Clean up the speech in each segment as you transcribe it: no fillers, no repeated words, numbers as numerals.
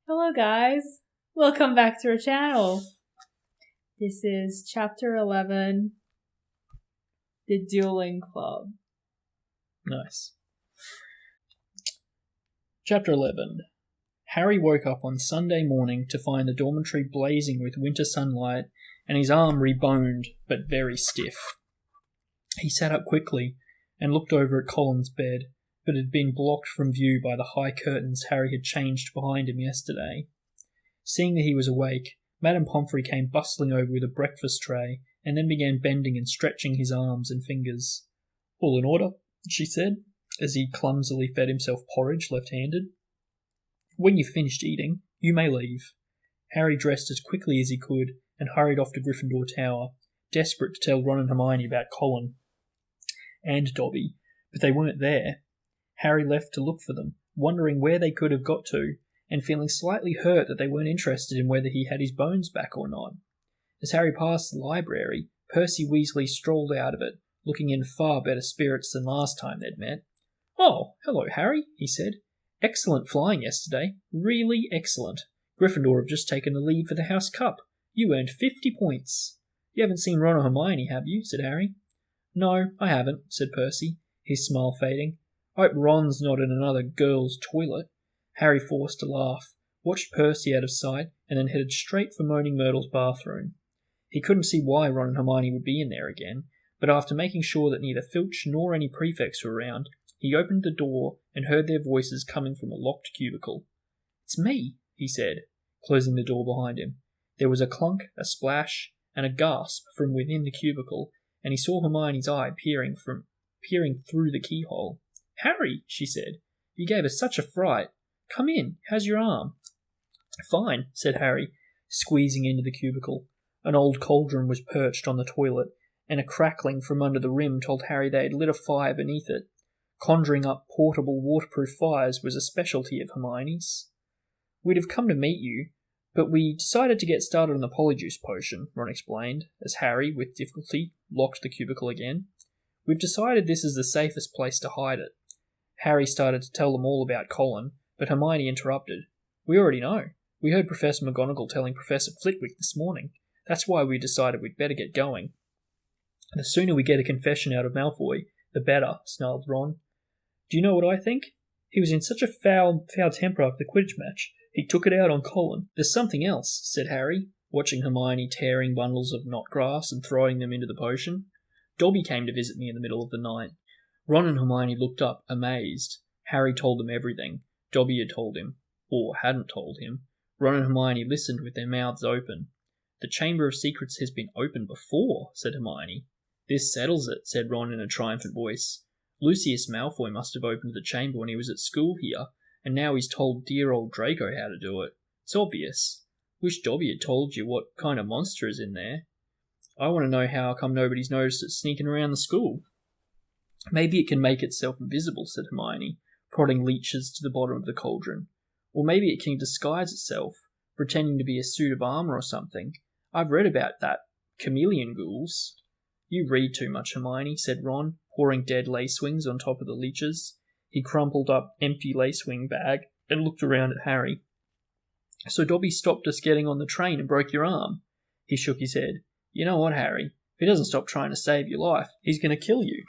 Hello guys, welcome back to our channel. This is chapter 11, the Dueling Club. Nice. Chapter 11. Harry woke up on Sunday morning to find the dormitory blazing with winter sunlight and his arm reboned but very stiff. He sat up quickly and looked over at Colin's bed, but had been blocked from view by the high curtains Harry had changed behind him yesterday. Seeing that he was awake, Madame Pomfrey came bustling over with a breakfast tray and then began bending and stretching his arms and fingers. "All in order," she said, as he clumsily fed himself porridge left-handed. "When you've finished eating, you may leave." Harry dressed as quickly as he could and hurried off to Gryffindor Tower, desperate to tell Ron and Hermione about Colin and Dobby, but they weren't there. Harry left to look for them, wondering where they could have got to, and feeling slightly hurt that they weren't interested in whether he had his bones back or not. As Harry passed the library, Percy Weasley strolled out of it, looking in far better spirits than last time they'd met. "Oh, hello, Harry," he said. "Excellent flying yesterday. Really excellent. Gryffindor have just taken the lead for the House Cup. You earned 50 points. You haven't seen Ron or Hermione, have you?" said Harry. "No, I haven't," said Percy, his smile fading. "I hope Ron's not in another girl's toilet." Harry forced a laugh, watched Percy out of sight, and then headed straight for Moaning Myrtle's bathroom. He couldn't see why Ron and Hermione would be in there again, but after making sure that neither Filch nor any prefects were around, he opened the door and heard their voices coming from a locked cubicle. "It's me," he said, closing the door behind him. There was a clunk, a splash, and a gasp from within the cubicle, and he saw Hermione's eye peering through the keyhole. "Harry," she said, "you gave us such a fright. Come in. How's your arm?" "Fine," said Harry, squeezing into the cubicle. An old cauldron was perched on the toilet, and a crackling from under the rim told Harry they had lit a fire beneath it. Conjuring up portable waterproof fires was a specialty of Hermione's. "We'd have come to meet you, but we decided to get started on the polyjuice potion," Ron explained, as Harry, with difficulty, locked the cubicle again. "We've decided this is the safest place to hide it." Harry started to tell them all about Colin, but Hermione interrupted. "We already know. We heard Professor McGonagall telling Professor Flitwick this morning. That's why we decided we'd better get going." "The sooner we get a confession out of Malfoy, the better," snarled Ron. "Do you know what I think? He was in such a foul temper after the Quidditch match, he took it out on Colin." "There's something else," said Harry, watching Hermione tearing bundles of knot grass and throwing them into the potion. "Dobby came to visit me in the middle of the night." Ron and Hermione looked up, amazed. Harry told them everything. Dobby had told him, or hadn't told him. Ron and Hermione listened with their mouths open. "The Chamber of Secrets has been opened before," said Hermione. "This settles it," said Ron in a triumphant voice. "Lucius Malfoy must have opened the chamber when he was at school here, and now he's told dear old Draco how to do it. It's obvious. Wish Dobby had told you what kind of monster is in there. I want to know how come nobody's noticed it sneaking around the school." "Maybe it can make itself invisible," said Hermione, prodding leeches to the bottom of the cauldron. "Or maybe it can disguise itself, pretending to be a suit of armour or something. I've read about that. Chameleon ghouls." "You read too much, Hermione," said Ron, pouring dead lacewings on top of the leeches. He crumpled up empty lacewing bag and looked around at Harry. "So Dobby stopped us getting on the train and broke your arm?" He shook his head. "You know what, Harry? If he doesn't stop trying to save your life, he's going to kill you."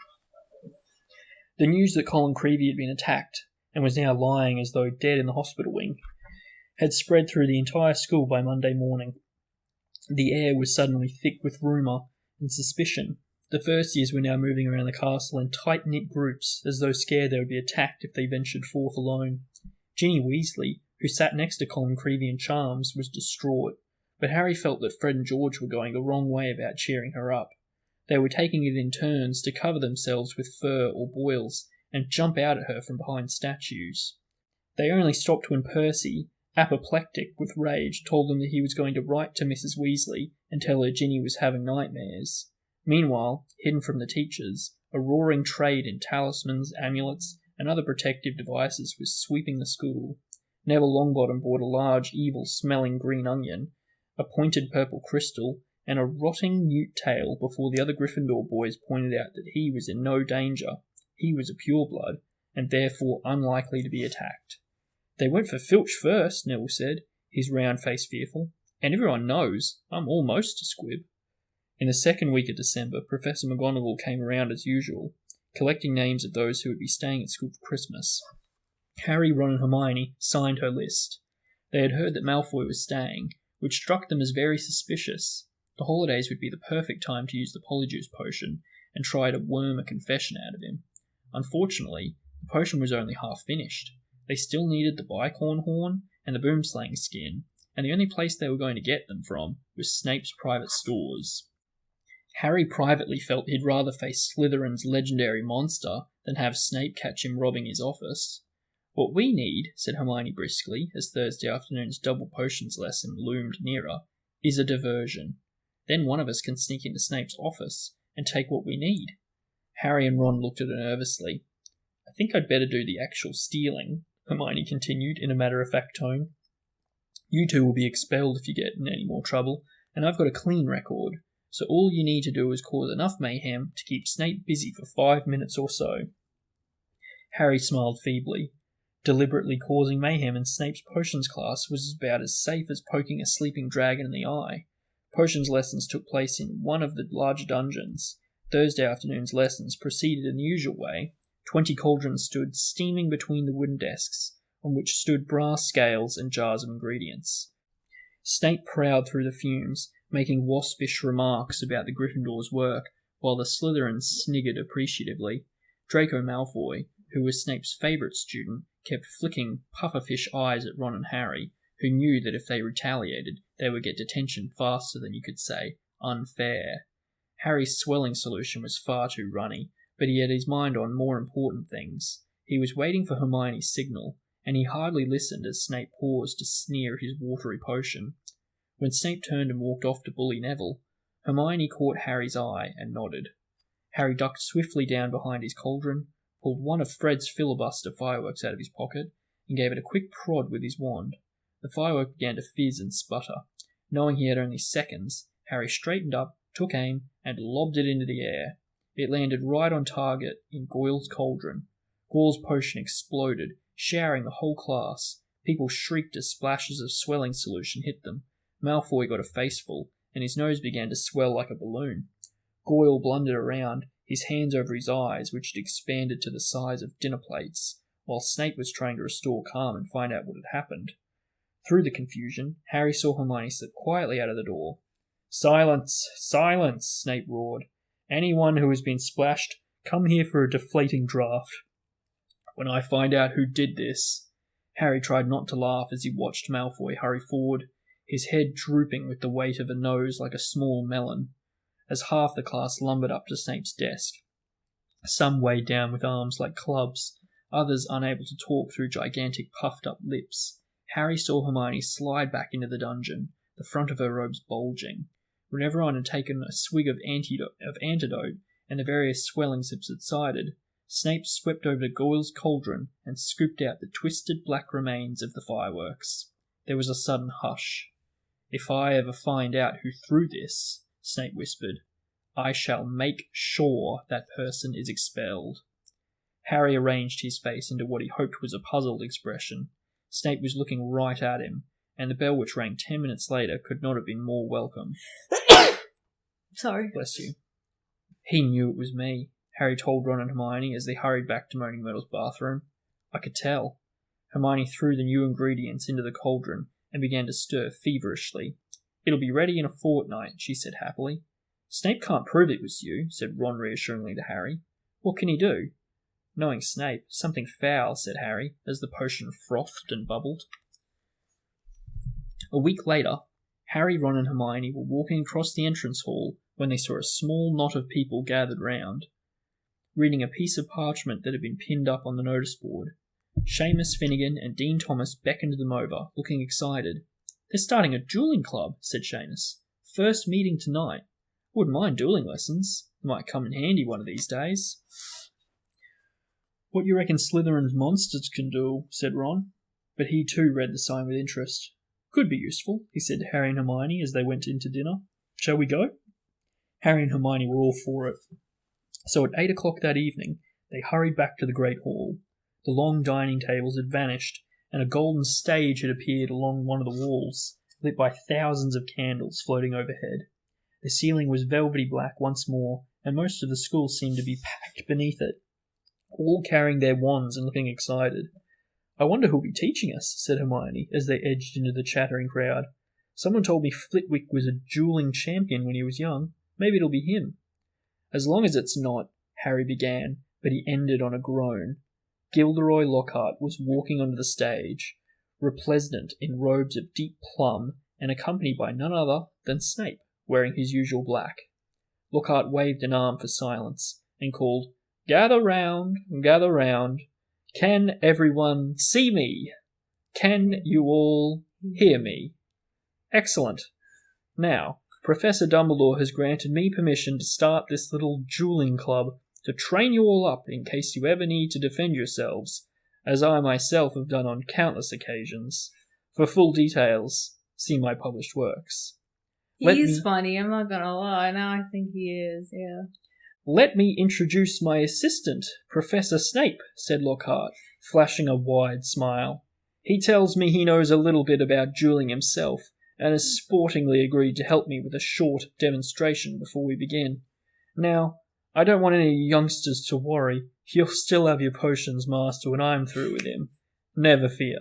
The news that Colin Creevey had been attacked, and was now lying as though dead in the hospital wing, had spread through the entire school by Monday morning. The air was suddenly thick with rumour and suspicion. The first years were now moving around the castle in tight-knit groups, as though scared they would be attacked if they ventured forth alone. Ginny Weasley, who sat next to Colin Creevey in Charms, was distraught, but Harry felt that Fred and George were going the wrong way about cheering her up. They were taking it in turns to cover themselves with fur or boils and jump out at her from behind statues. They only stopped when Percy, apoplectic with rage, told them that he was going to write to Mrs. Weasley and tell her Ginny was having nightmares. Meanwhile, hidden from the teachers, a roaring trade in talismans, amulets, and other protective devices was sweeping the school. Neville Longbottom bought a large, evil-smelling green onion, a pointed purple crystal, and a rotting newt tail before the other Gryffindor boys pointed out that he was in no danger. He was a pureblood, and therefore unlikely to be attacked. They went for Filch first, Neville said, his round face fearful. And everyone knows I'm almost a squib. In the second week of December, Professor McGonagall came around as usual, collecting names of those who would be staying at school for Christmas. Harry, Ron and Hermione signed her list. They had heard that Malfoy was staying, which struck them as very suspicious. The holidays would be the perfect time to use the Polyjuice potion and try to worm a confession out of him. Unfortunately, the potion was only half finished. They still needed the bicorn horn and the boomslang skin, and the only place they were going to get them from was Snape's private stores. Harry privately felt he'd rather face Slytherin's legendary monster than have Snape catch him robbing his office. What we need, said Hermione briskly, as Thursday afternoon's double potions lesson loomed nearer, is a diversion. Then one of us can sneak into Snape's office and take what we need. Harry and Ron looked at her nervously. I think I'd better do the actual stealing, Hermione continued in a matter-of-fact tone. You two will be expelled if you get in any more trouble, and I've got a clean record, so all you need to do is cause enough mayhem to keep Snape busy for 5 minutes or so. Harry smiled feebly. Deliberately causing mayhem in Snape's potions class was about as safe as poking a sleeping dragon in the eye. Potions lessons took place in one of the larger dungeons. Thursday afternoon's lessons proceeded in the usual way. 20 cauldrons stood steaming between the wooden desks, on which stood brass scales and jars of ingredients. Snape prowled through the fumes, making waspish remarks about the Gryffindor's work, while the Slytherins sniggered appreciatively. Draco Malfoy, who was Snape's favourite student, kept flicking pufferfish eyes at Ron and Harry, who knew that if they retaliated, they would get detention faster than you could say unfair. Harry's swelling solution was far too runny, but he had his mind on more important things. He was waiting for Hermione's signal, and he hardly listened as Snape paused to sneer at his watery potion. When Snape turned and walked off to bully Neville, Hermione caught Harry's eye and nodded. Harry ducked swiftly down behind his cauldron, pulled one of Fred's filibuster fireworks out of his pocket, and gave it a quick prod with his wand. The firework began to fizz and sputter. Knowing he had only seconds, Harry straightened up, took aim, and lobbed it into the air. It landed right on target in Goyle's cauldron. Goyle's potion exploded, showering the whole class. People shrieked as splashes of swelling solution hit them. Malfoy got a faceful, and his nose began to swell like a balloon. Goyle blundered around, his hands over his eyes, which had expanded to the size of dinner plates, while Snape was trying to restore calm and find out what had happened. Through the confusion, Harry saw Hermione slip quietly out of the door. "Silence! Silence!" Snape roared. "Anyone who has been splashed, come here for a deflating draught. When I find out who did this..." Harry tried not to laugh as he watched Malfoy hurry forward, his head drooping with the weight of a nose like a small melon, as half the class lumbered up to Snape's desk. Some weighed down with arms like clubs, others unable to talk through gigantic puffed-up lips. Harry saw Hermione slide back into the dungeon, the front of her robes bulging. When everyone had taken a swig of antidote and the various swellings had subsided, Snape swept over to Goyle's cauldron and scooped out the twisted black remains of the fireworks. There was a sudden hush. "If I ever find out who threw this," Snape whispered, "I shall make sure that person is expelled." Harry arranged his face into what he hoped was a puzzled expression. Snape was looking right at him, and the bell which rang 10 minutes later could not have been more welcome. Sorry. Bless you. "He knew it was me," Harry told Ron and Hermione as they hurried back to Moaning Myrtle's bathroom. "I could tell." Hermione threw the new ingredients into the cauldron and began to stir feverishly. "It'll be ready in a fortnight," she said happily. "Snape can't prove it was you," said Ron reassuringly to Harry. "What can he do?" "Knowing Snape, something foul," said Harry, as the potion frothed and bubbled. A week later, Harry, Ron and Hermione were walking across the entrance hall when they saw a small knot of people gathered round, reading a piece of parchment that had been pinned up on the notice board. Seamus Finnegan and Dean Thomas beckoned them over, looking excited. "They're starting a dueling club," said Seamus. "First meeting tonight. Wouldn't mind dueling lessons. Might come in handy one of these days." "What do you reckon Slytherin's monsters can do?" said Ron. But he too read the sign with interest. "Could be useful," he said to Harry and Hermione as they went into dinner. "Shall we go?" Harry and Hermione were all for it. So at 8 o'clock that evening, they hurried back to the Great Hall. The long dining tables had vanished, and a golden stage had appeared along one of the walls, lit by thousands of candles floating overhead. The ceiling was velvety black once more, and most of the school seemed to be packed beneath it, all carrying their wands and looking excited. "I wonder who'll be teaching us," said Hermione, as they edged into the chattering crowd. "Someone told me Flitwick was a dueling champion when he was young. Maybe it'll be him." "As long as it's not," Harry began, but he ended on a groan. Gilderoy Lockhart was walking onto the stage, resplendent in robes of deep plum, and accompanied by none other than Snape, wearing his usual black. Lockhart waved an arm for silence, and called, gather round. Can everyone see me? Can you all hear me? Excellent. Now, Professor Dumbledore has granted me permission to start this little dueling club to train you all up in case you ever need to defend yourselves, as I myself have done on countless occasions. For full details, see my published works. He's funny, I'm not gonna lie. Now I think he is, yeah. "Let me introduce my assistant, Professor Snape," said Lockhart, flashing a wide smile. "He tells me he knows a little bit about dueling himself, and has sportingly agreed to help me with a short demonstration before we begin. Now, I don't want any youngsters to worry. You'll still have your potions, Master, when I'm through with him. Never fear."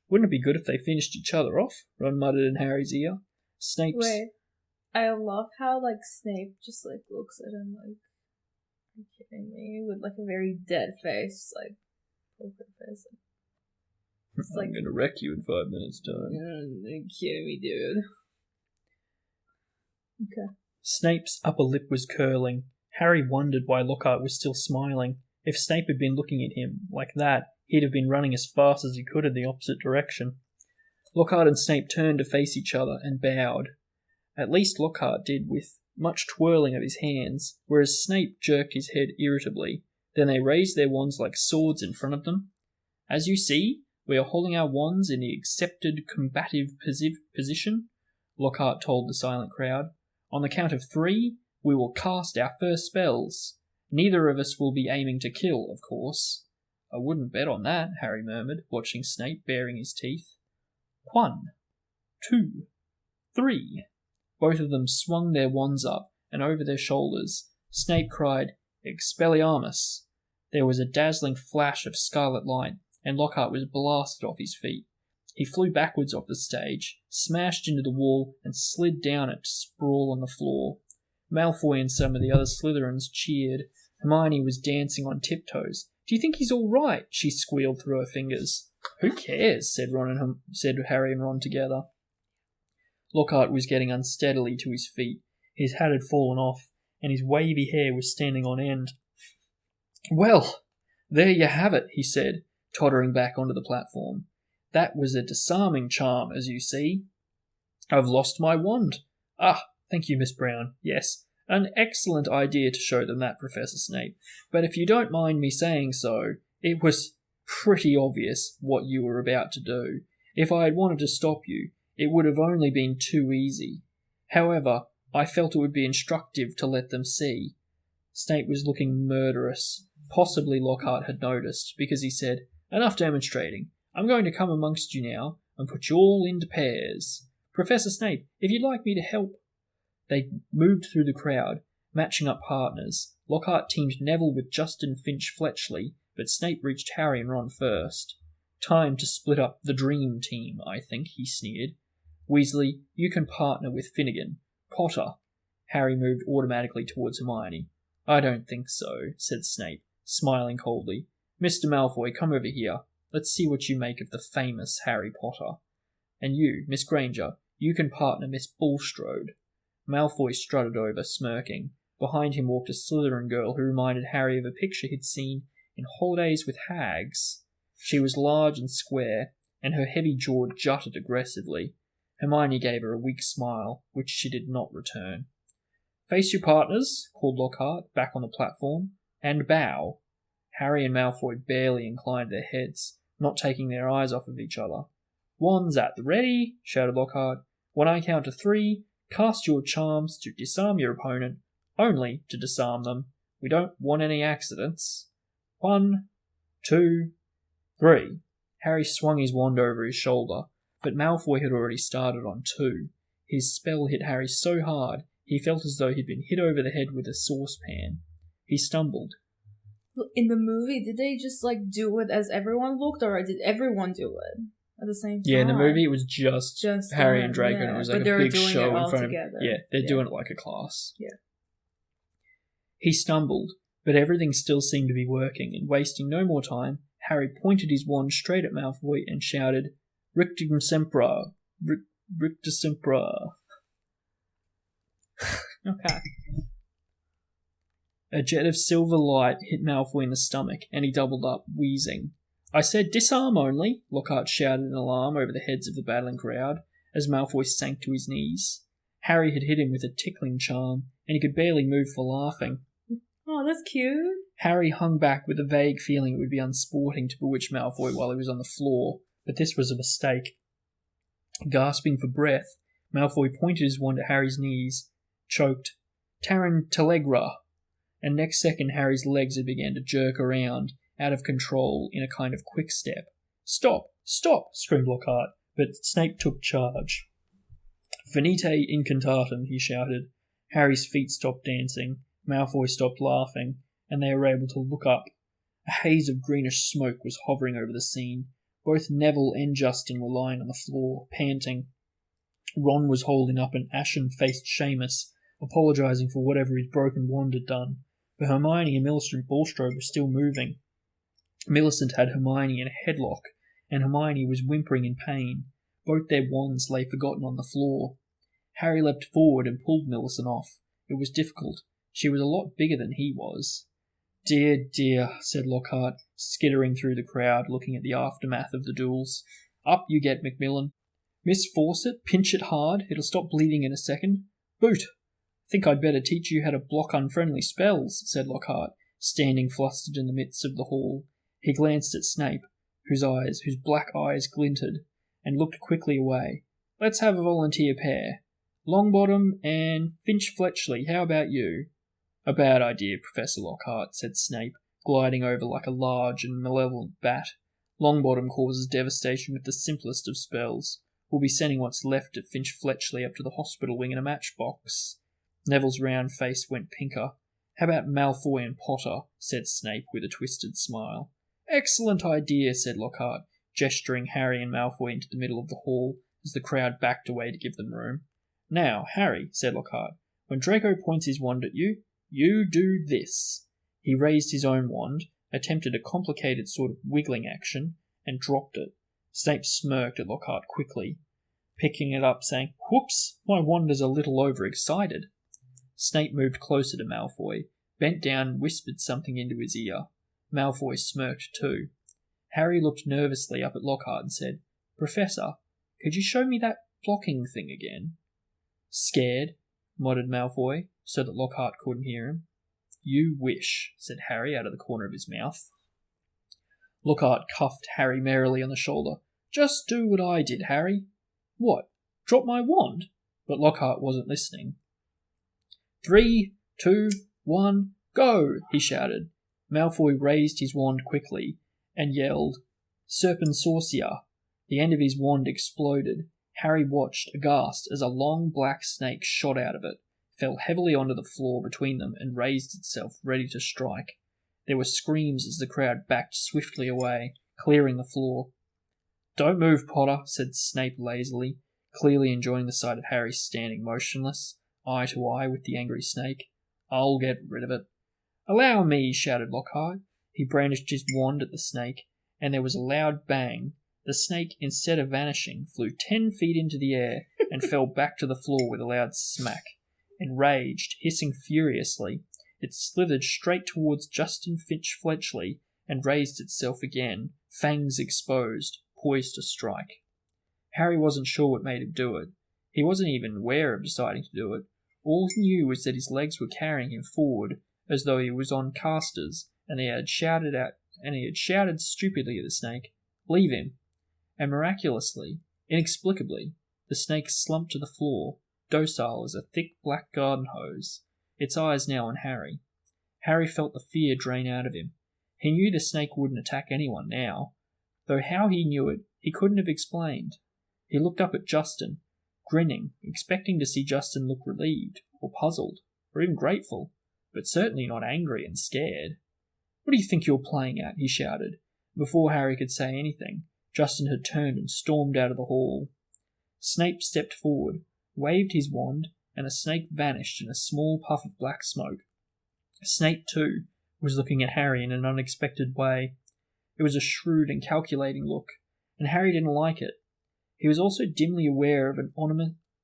"Wouldn't it be good if they finished each other off?" Ron muttered in Harry's ear. Wait, I love how, Snape just, looks at him are you kidding me? With, a very dead face, poker face. It's I'm gonna wreck you in 5 minutes' time. You're kidding me, dude. Okay. Snape's upper lip was curling. Harry wondered why Lockhart was still smiling. If Snape had been looking at him like that, he'd have been running as fast as he could in the opposite direction. Lockhart and Snape turned to face each other and bowed. At least Lockhart did, with much twirling of his hands, whereas Snape jerked his head irritably. Then they raised their wands like swords in front of them. "As you see, we are holding our wands in the accepted combative position," Lockhart told the silent crowd. "On the count of 3, we will cast our first spells. Neither of us will be aiming to kill, of course." "I wouldn't bet on that," Harry murmured, watching Snape baring his teeth. 1, 2, 3. Both of them swung their wands up and over their shoulders. Snape cried, "Expelliarmus!" There was a dazzling flash of scarlet light, and Lockhart was blasted off his feet. He flew backwards off the stage, smashed into the wall, and slid down it to sprawl on the floor. Malfoy and some of the other Slytherins cheered. Hermione was dancing on tiptoes. "Do you think he's all right?" she squealed through her fingers. "Who cares?" said Harry and Ron together. Lockhart was getting unsteadily to his feet. His hat had fallen off, and his wavy hair was standing on end. "Well, there you have it," he said, tottering back onto the platform. "That was a disarming charm, as you see. I've lost my wand. Ah, thank you, Miss Brown. Yes, an excellent idea to show them that, Professor Snape. But if you don't mind me saying so, it was pretty obvious what you were about to do. If I had wanted to stop you, it would have only been too easy. However, I felt it would be instructive to let them see." Snape was looking murderous. Possibly Lockhart had noticed, because he said, "Enough demonstrating. I'm going to come amongst you now and put you all into pairs. Professor Snape, if you'd like me to help." They moved through the crowd, matching up partners. Lockhart teamed Neville with Justin Finch-Fletchley, but Snape reached Harry and Ron first. "Time to split up the dream team, I think," he sneered. "Weasley, you can partner with Finnegan. Potter." Harry moved automatically towards Hermione. "I don't think so," said Snape, smiling coldly. "Mr. Malfoy, come over here. Let's see what you make of the famous Harry Potter. And you, Miss Granger, you can partner Miss Bulstrode." Malfoy strutted over, smirking. Behind him walked a Slytherin girl who reminded Harry of a picture he'd seen in Holidays with Hags. She was large and square, and her heavy jaw jutted aggressively. Hermione gave her a weak smile, which she did not return. "Face your partners," called Lockhart, back on the platform, "and bow." Harry and Malfoy barely inclined their heads, not taking their eyes off of each other. "Wands at the ready," shouted Lockhart. "When I count to 3, cast your charms to disarm your opponent, only to disarm them. We don't want any accidents. 1, 2, 3. Harry swung his wand over his shoulder, but Malfoy had already started on 2. His spell hit Harry so hard, he felt as though he'd been hit over the head with a saucepan. He stumbled. In the movie, did they just do it as everyone looked, or did everyone do it at the same time? Yeah, in the movie it was just Harry and Draco, and it was like a big show in front of him. Yeah, they're doing it like a class. Yeah. He stumbled, but everything still seemed to be working, and wasting no more time, Harry pointed his wand straight at Malfoy and shouted, Rictum Sempra! Rictum Sempra! Okay. A jet of silver light hit Malfoy in the stomach, and he doubled up, wheezing. I said disarm only, Lockhart shouted in alarm over the heads of the battling crowd, as Malfoy sank to his knees. Harry had hit him with a tickling charm, and he could barely move for laughing. Oh, that's cute. Harry hung back with a vague feeling it would be unsporting to bewitch Malfoy while he was on the floor, but this was a mistake. Gasping for breath, Malfoy pointed his wand at Harry's knees, choked, Tarantalegra, and next second Harry's legs had begun to jerk around, out of control, in a kind of quick step. Stop! Stop! Screamed Lockhart, but Snape took charge. Venite incantatem, he shouted. Harry's feet stopped dancing, Malfoy stopped laughing, and they were able to look up. A haze of greenish smoke was hovering over the scene. Both Neville and Justin were lying on the floor, panting. Ron was holding up an ashen-faced Seamus, apologising for whatever his broken wand had done, but Hermione and Millicent Bulstrode were still moving. Millicent had Hermione in a headlock, and Hermione was whimpering in pain. Both their wands lay forgotten on the floor. Harry leapt forward and pulled Millicent off. It was difficult. She was a lot bigger than he was. Dear, dear, said Lockhart, skittering through the crowd, looking at the aftermath of the duels. Up you get, Macmillan. Miss Fawcett, pinch it hard. It'll stop bleeding in a second. Boot! Think I'd better teach you how to block unfriendly spells, said Lockhart, standing flustered in the midst of the hall. He glanced at Snape, whose black eyes glinted, and looked quickly away. Let's have a volunteer pair. Longbottom and Finch-Fletchley, how about you? A bad idea, Professor Lockhart, said Snape, gliding over like a large and malevolent bat. Longbottom causes devastation with the simplest of spells. We'll be sending what's left of Finch-Fletchley up to the hospital wing in a matchbox. Neville's round face went pinker. How about Malfoy and Potter? Said Snape with a twisted smile. Excellent idea, said Lockhart, gesturing Harry and Malfoy into the middle of the hall as the crowd backed away to give them room. Now, Harry, said Lockhart, when Draco points his wand at you, you do this. He raised his own wand, attempted a complicated sort of wiggling action, and dropped it. Snape smirked at Lockhart quickly, picking it up, saying, Whoops, my wand is a little overexcited. Snape moved closer to Malfoy, bent down and whispered something into his ear. Malfoy smirked too. Harry looked nervously up at Lockhart and said, Professor, could you show me that blocking thing again? Scared? Muttered Malfoy, so that Lockhart couldn't hear him. You wish, said Harry out of the corner of his mouth. Lockhart cuffed Harry merrily on the shoulder. Just do what I did, Harry. What? Drop my wand? But Lockhart wasn't listening. 3, 2, 1, go! He shouted. Malfoy raised his wand quickly and yelled, Serpent Sorcier. The end of his wand exploded. Harry watched, aghast, as a long black snake shot out of it, fell heavily onto the floor between them, and raised itself, ready to strike. There were screams as the crowd backed swiftly away, clearing the floor. Don't move, Potter, said Snape lazily, clearly enjoying the sight of Harry standing motionless, eye to eye with the angry snake. I'll get rid of it. Allow me, shouted Lockhart. He brandished his wand at the snake, and there was a loud bang. The snake, instead of vanishing, flew 10 feet into the air and fell back to the floor with a loud smack. Enraged, hissing furiously, it slithered straight towards Justin Finch-Fletchley and raised itself again, fangs exposed, poised to strike. Harry wasn't sure what made him do it. He wasn't even aware of deciding to do it. All he knew was that his legs were carrying him forward, as though he was on casters, and he had shouted stupidly at the snake, Leave him! And miraculously, inexplicably, the snake slumped to the floor, docile as a thick black garden hose, its eyes now on Harry. Harry felt the fear drain out of him. He knew the snake wouldn't attack anyone now. though how he knew it, he couldn't have explained. He looked up at Justin, grinning, expecting to see Justin look relieved, or puzzled, or even grateful, but certainly not angry and scared. "What do you think you're playing at?" he shouted. Before Harry could say anything, Justin had turned and stormed out of the hall. Snape stepped forward, waved his wand, and the snake vanished in a small puff of black smoke. Snape, too, was looking at Harry in an unexpected way. It was a shrewd and calculating look, and Harry didn't like it. He was also dimly aware of an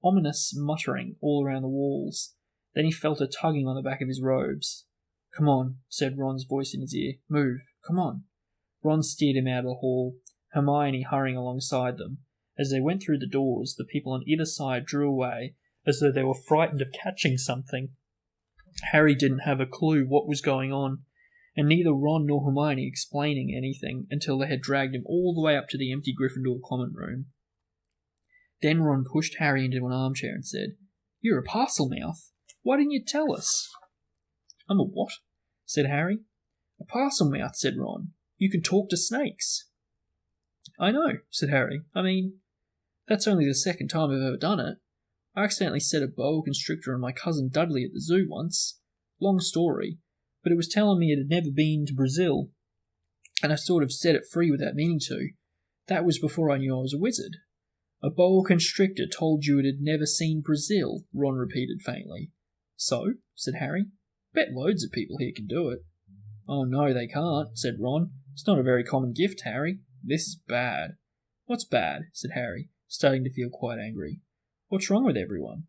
ominous muttering all around the walls. Then he felt a tugging on the back of his robes. "Come on," said Ron's voice in his ear. "Move, come on." Ron steered him out of the hall, Hermione hurrying alongside them. As they went through the doors, the people on either side drew away, as though they were frightened of catching something. Harry didn't have a clue what was going on, and neither Ron nor Hermione explaining anything until they had dragged him all the way up to the empty Gryffindor common room. Then Ron pushed Harry into an armchair and said, "You're a Parselmouth. Why didn't you tell us?" "I'm a what?" said Harry. "A Parselmouth," said Ron. "You can talk to snakes." "I know," said Harry. "I mean, that's only the second time I've ever done it. I accidentally set a boa constrictor on my cousin Dudley at the zoo once. Long story, but it was telling me it had never been to Brazil, and I sort of set it free without meaning to. That was before I knew I was a wizard." "A boa constrictor told you it had never seen Brazil," Ron repeated faintly. "So?" said Harry. "Bet loads of people here can do it." "Oh no, they can't," said Ron. "It's not a very common gift, Harry. This is bad." "What's bad?" said Harry, starting to feel quite angry. "What's wrong with everyone?"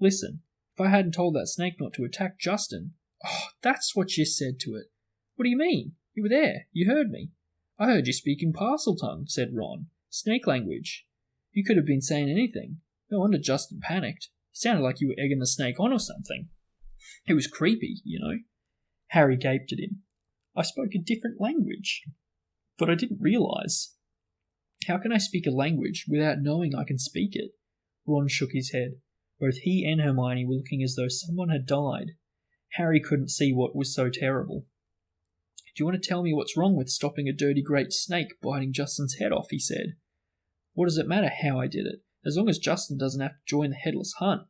"Listen, if I hadn't told that snake not to attack Justin—" "Oh, that's what you said to it." "What do you mean? You were there. You heard me." "I heard you speaking Parseltongue," said Ron. "Snake language. You could have been saying anything. No wonder Justin panicked. It sounded like you were egging the snake on or something. It was creepy, you know." Harry gaped at him. "I spoke a different language, but I didn't realise." "How can I speak a language without knowing I can speak it?" Ron shook his head. Both he and Hermione were looking as though someone had died. Harry couldn't see what was so terrible. "Do you want to tell me what's wrong with stopping a dirty great snake biting Justin's head off?" he said. "What does it matter how I did it, as long as Justin doesn't have to join the Headless Hunt?"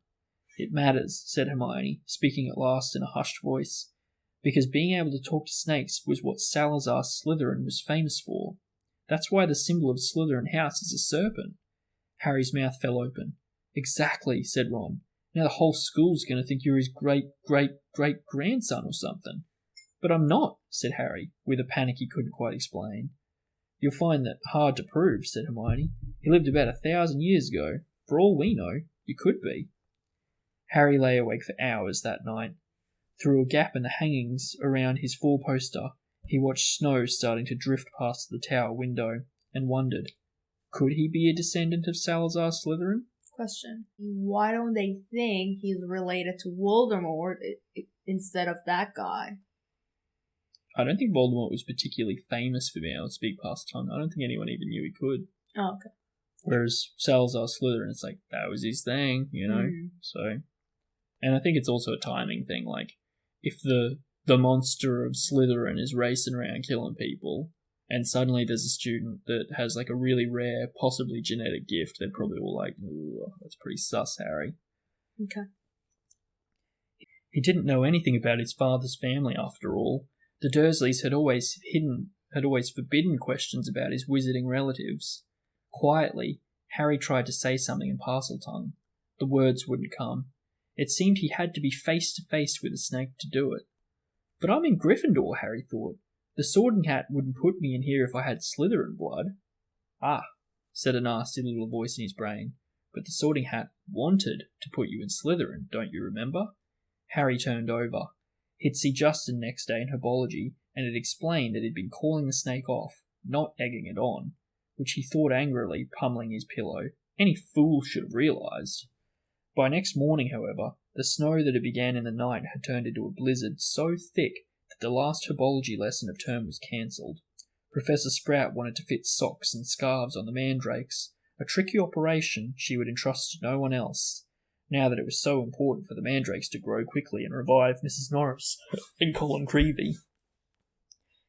"It matters," said Hermione, speaking at last in a hushed voice, "because being able to talk to snakes was what Salazar Slytherin was famous for. That's why the symbol of Slytherin House is a serpent." Harry's mouth fell open. "Exactly," said Ron. "Now the whole school's going to think you're his great-great-great-grandson or something." "But I'm not," said Harry, with a panic he couldn't quite explain. "You'll find that hard to prove," said Hermione. "He lived about 1,000 years ago. For all we know, you could be." Harry lay awake for hours that night. Through a gap in the hangings around his four-poster, he watched snow starting to drift past the tower window, and wondered, could he be a descendant of Salazar Slytherin? Question. Why don't they think he's related to Voldemort instead of that guy? I don't think Voldemort was particularly famous for being able to speak past tongue. I don't think anyone even knew he could. Oh, okay. Whereas Salazar Slytherin, it's like, that was his thing, you know? So, and I think it's also a timing thing. Like, if the monster of Slytherin is racing around killing people, and suddenly there's a student that has like a really rare, possibly genetic gift, they're probably all like, "Ooh, that's pretty sus, Harry." Okay. He didn't know anything about his father's family after all. The Dursleys had always forbidden questions about his wizarding relatives. Quietly, Harry tried to say something in Parseltongue. The words wouldn't come. It seemed he had to be face to face with a snake to do it. "But I'm in Gryffindor," Harry thought. "The Sorting Hat wouldn't put me in here if I had Slytherin blood." "Ah," said a nasty little voice in his brain. "But the Sorting Hat wanted to put you in Slytherin, don't you remember?" Harry turned over. He'd see Justin next day in herbology, and it explained that he'd been calling the snake off, not egging it on, which he thought angrily, pummeling his pillow. Any fool should have realised. By next morning, however, the snow that had began in the night had turned into a blizzard so thick that the last herbology lesson of term was cancelled. Professor Sprout wanted to fit socks and scarves on the mandrakes, a tricky operation she would entrust to no one else, now that it was so important for the mandrakes to grow quickly and revive Mrs. Norris and Colin Creevy.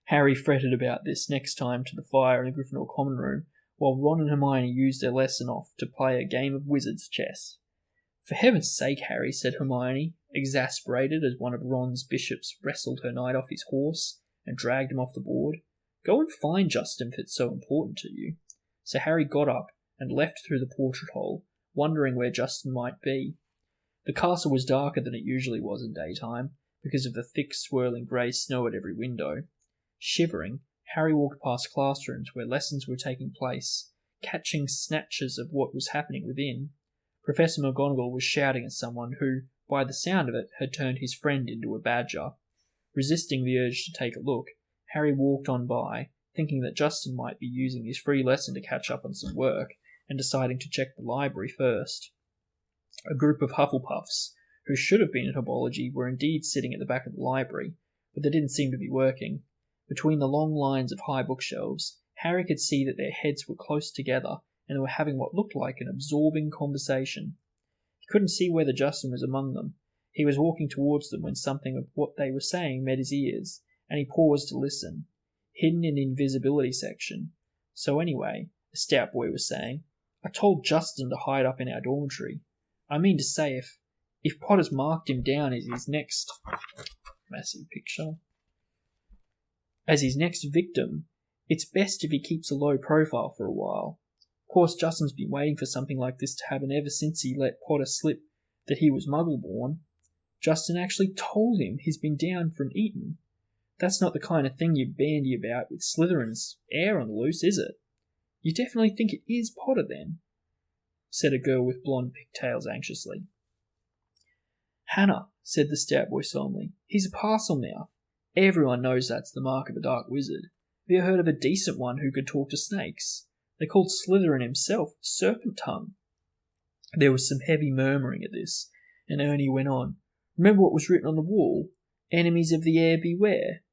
Harry fretted about this next time to the fire in the Gryffindor common room, while Ron and Hermione used their lesson off to play a game of wizard's chess. "For heaven's sake, Harry," said Hermione, exasperated as one of Ron's bishops wrestled her knight off his horse and dragged him off the board. "Go and find Justin if it's so important to you." So Harry got up and left through the portrait hole, wondering where Justin might be. The castle was darker than it usually was in daytime, because of the thick swirling grey snow at every window. Shivering, Harry walked past classrooms where lessons were taking place, catching snatches of what was happening within. Professor McGonagall was shouting at someone who, by the sound of it, had turned his friend into a badger. Resisting the urge to take a look, Harry walked on by, thinking that Justin might be using his free lesson to catch up on some work, and deciding to check the library first. A group of Hufflepuffs, who should have been at Herbology, were indeed sitting at the back of the library, but they didn't seem to be working. Between the long lines of high bookshelves, Harry could see that their heads were close together, and they were having what looked like an absorbing conversation. He couldn't see whether Justin was among them. He was walking towards them when something of what they were saying met his ears, and he paused to listen. Hidden in the invisibility section. "So anyway," a stout boy was saying, "I told Justin to hide up in our dormitory. I mean to say, if Potter's marked him down as his next..." Massive picture. "As his next victim, it's best if he keeps a low profile for a while. Of course, Justin's been waiting for something like this to happen ever since he let Potter slip that he was Muggle-born. Justin actually told him he's been down from Eton. That's not the kind of thing you bandy about with Slytherin's air on the loose, is it? You definitely think it is Potter, then?" said a girl with blonde pigtails anxiously. "Hannah," said the stout boy solemnly, "he's a Parselmouth. Everyone knows that's the mark of a dark wizard. Have you heard of a decent one who could talk to snakes? They called Slytherin himself serpent tongue." There was some heavy murmuring at this, and Ernie went on. "Remember what was written on the wall? Enemies of the air beware.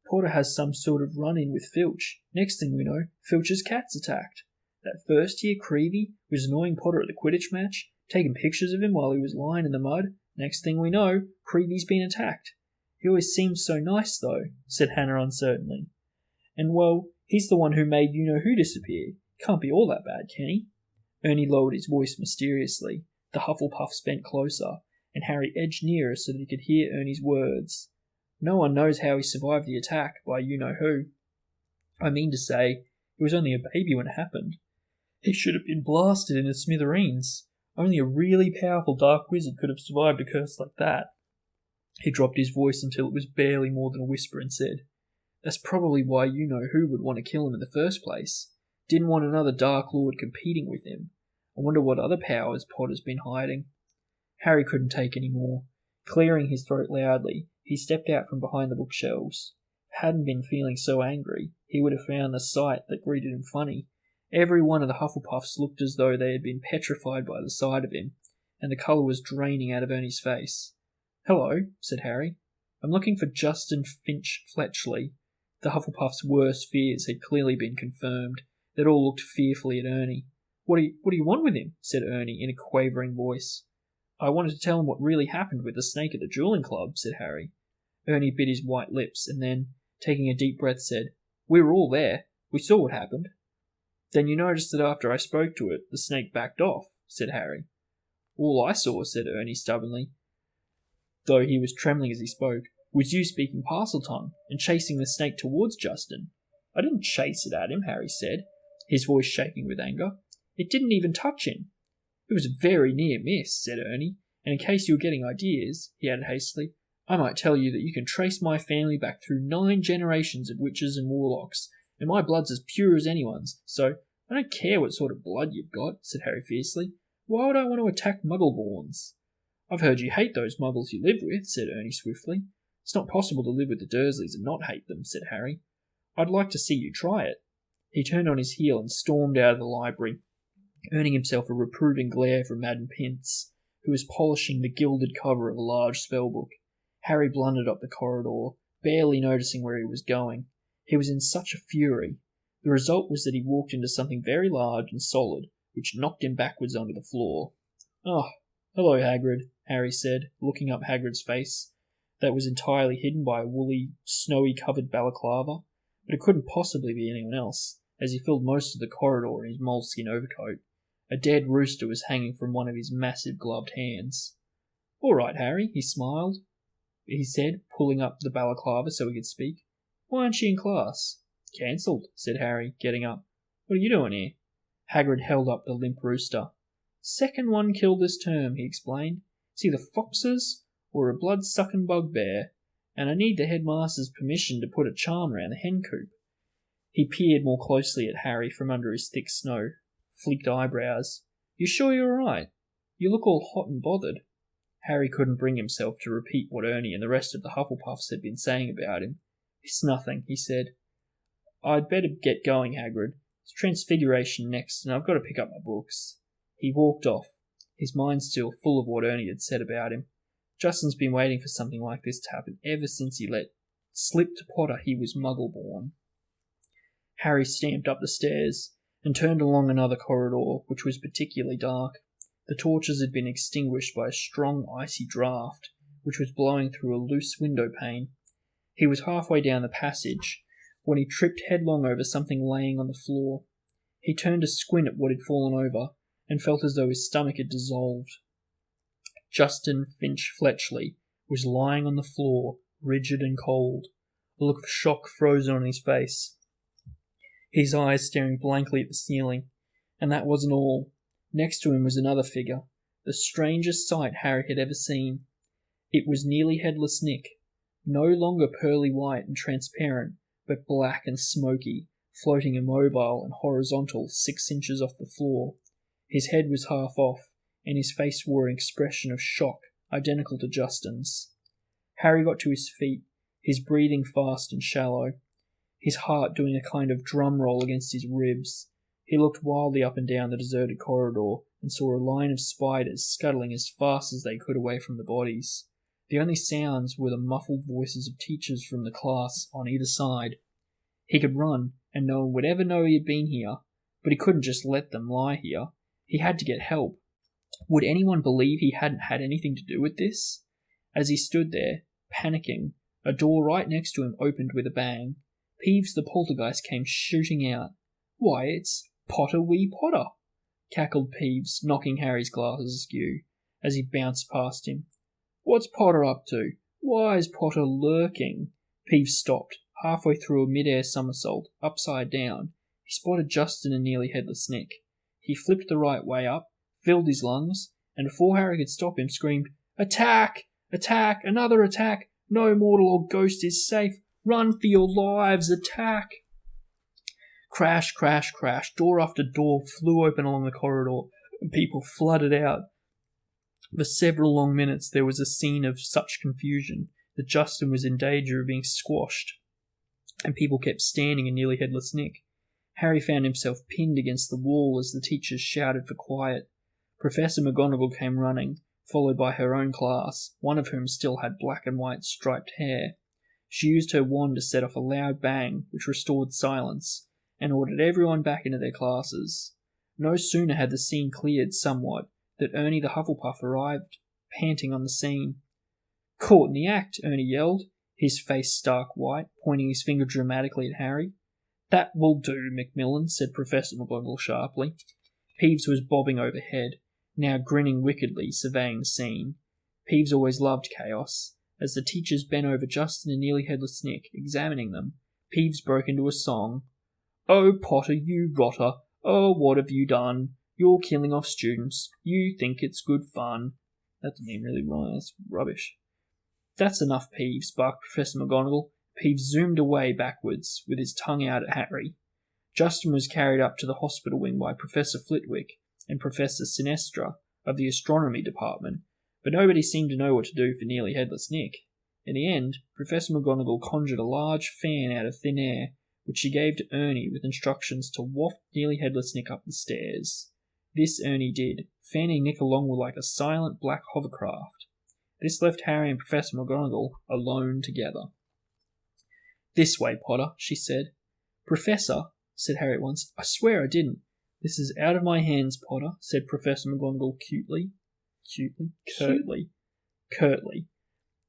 Potter has some sort of run-in with Filch. Next thing we know, Filch's cat's attacked. That first year Creevy was annoying Potter at the Quidditch match, taking pictures of him while he was lying in the mud. Next thing we know, Creevy's been attacked. He always seems so nice, though," said Hannah uncertainly. "And, well, he's the one who made you-know-who disappear. Can't be all that bad, can he?" Ernie lowered his voice mysteriously. The Hufflepuffs bent closer, and Harry edged nearer so that he could hear Ernie's words. "No one knows how he survived the attack by you-know-who. I mean to say, he was only a baby when it happened. He should have been blasted into smithereens. Only a really powerful dark wizard could have survived a curse like that." He dropped his voice until it was barely more than a whisper and said, "That's probably why you-know-who would want to kill him in the first place. Didn't want another Dark Lord competing with him. I wonder what other powers Potter's been hiding." Harry couldn't take any more. Clearing his throat loudly, he stepped out from behind the bookshelves. If he hadn't been feeling so angry, he would have found the sight that greeted him funny. Every one of the Hufflepuffs looked as though they had been petrified by the sight of him, and the colour was draining out of Ernie's face. "Hello," said Harry. "I'm looking for Justin Finch Fletchley." The Hufflepuff's worst fears had clearly been confirmed. They'd all looked fearfully at Ernie. What do you want with him?" said Ernie in a quavering voice. "I wanted to tell him what really happened with the snake at the Dueling Club," said Harry. Ernie bit his white lips and then, taking a deep breath, said, "We were all there. We saw what happened." "Then you noticed that after I spoke to it, the snake backed off," said Harry. "All I saw," said Ernie stubbornly, though he was trembling as he spoke, "was you speaking Parseltongue and chasing the snake towards Justin." "I didn't chase it at him," Harry said, his voice shaking with anger. "It didn't even touch him." "It was a very near miss," said Ernie, "and in case you were getting ideas," he added hastily, "I might tell you that you can trace my family back through 9 generations of witches and warlocks, and my blood's as pure as anyone's, so I don't care what sort of blood you've got," said Harry fiercely. "Why would I want to attack Muggle-borns?" "I've heard you hate those Muggles you live with," said Ernie swiftly. "It's not possible to live with the Dursleys and not hate them," said Harry. "I'd like to see you try it." He turned on his heel and stormed out of the library, earning himself a reproving glare from Madame Pince, who was polishing the gilded cover of a large spellbook. Harry blundered up the corridor, barely noticing where he was going. He was in such a fury. The result was that he walked into something very large and solid, which knocked him backwards onto the floor. "Oh, hello, Hagrid," Harry said, looking up Hagrid's face, that was entirely hidden by a woolly, snowy-covered balaclava. but it couldn't possibly be anyone else, as he filled most of the corridor in his moleskin overcoat. A dead rooster was hanging from one of his massive gloved hands. "All right, Harry," he said, pulling up the balaclava so he could speak. "Why aren't you in class?" "Cancelled," said Harry, getting up. "What are you doing here?" Hagrid held up the limp rooster. "Second one killed this term," he explained. "It's either foxes or a blood-sucking bugbear, and I need the headmaster's permission to put a charm around the hen coop." He peered more closely at Harry from under his thick snow-flecked eyebrows. "You sure you're all right? You look all hot and bothered." Harry couldn't bring himself to repeat what Ernie and the rest of the Hufflepuffs had been saying about him. "It's nothing," he said. "I'd better get going, Hagrid. It's Transfiguration next, and I've got to pick up my books." He walked off, his mind still full of what Ernie had said about him. Justin's been waiting for something like this to happen ever since he let slip to Potter he was Muggle-born. Harry stamped up the stairs and turned along another corridor, which was particularly dark. The torches had been extinguished by a strong icy draught, which was blowing through a loose window pane. He was halfway down the passage when he tripped headlong over something laying on the floor. He turned to squint at what had fallen over, and felt as though his stomach had dissolved. Justin Finch Fletchley was lying on the floor, rigid and cold, a look of shock frozen on his face, his eyes staring blankly at the ceiling. And that wasn't all. Next to him was another figure, the strangest sight Harry had ever seen. It was nearly headless Nick, no longer pearly white and transparent, but black and smoky, floating immobile and horizontal 6 inches off the floor. His head was half off, and his face wore an expression of shock identical to Justin's. Harry got to his feet, his breathing fast and shallow, his heart doing a kind of drum roll against his ribs. He looked wildly up and down the deserted corridor and saw a line of spiders scuttling as fast as they could away from the bodies. The only sounds were the muffled voices of teachers from the class on either side. He could run, and no one would ever know he had been here, but he couldn't just let them lie here. He had to get help. Would anyone believe he hadn't had anything to do with this? As he stood there, panicking, a door right next to him opened with a bang. Peeves the poltergeist came shooting out. "Why, it's Potter wee Potter!" cackled Peeves, knocking Harry's glasses askew as he bounced past him. "What's Potter up to? Why is Potter lurking?" Peeves stopped, halfway through a mid-air somersault, upside down. He spotted Justin and nearly headless Nick. He flipped the right way up, filled his lungs, and before Harry could stop him, screamed, "Attack! Attack! Another attack! No mortal or ghost is safe! Run for your lives! Attack!" Crash, crash, crash. Door after door flew open along the corridor, and people flooded out. For several long minutes there was a scene of such confusion that Justin was in danger of being squashed, and people kept standing in nearly headless Nick. Harry found himself pinned against the wall as the teachers shouted for quiet. Professor McGonagall came running, followed by her own class, one of whom still had black and white striped hair. She used her wand to set off a loud bang, which restored silence, and ordered everyone back into their classes. No sooner had the scene cleared somewhat that Ernie the Hufflepuff arrived, panting on the scene. "Caught in the act," Ernie yelled, his face stark white, pointing his finger dramatically at Harry. "That will do, Macmillan," said Professor McGonagall sharply. Peeves was bobbing overhead, now grinning wickedly, surveying the scene. Peeves always loved chaos. As the teachers bent over Justin and nearly headless Nick, examining them, Peeves broke into a song. "Oh, Potter, you rotter! Oh, what have you done? You're killing off students. You think it's good fun." That didn't even really rhyme. That's rubbish. "That's enough, Peeves," barked Professor McGonagall. Peeves zoomed away backwards, with his tongue out at Harry. Justin was carried up to the hospital wing by Professor Flitwick and Professor Sinestra of the astronomy department, but nobody seemed to know what to do for nearly headless Nick. In the end, Professor McGonagall conjured a large fan out of thin air, which she gave to Ernie with instructions to waft nearly headless Nick up the stairs. This Ernie did, fanning Nick along with like a silent black hovercraft. This left Harry and Professor McGonagall alone together. "This way, Potter," she said. "Professor," said Harry at once, "I swear I didn't." "This is out of my hands, Potter," said Professor McGonagall curtly.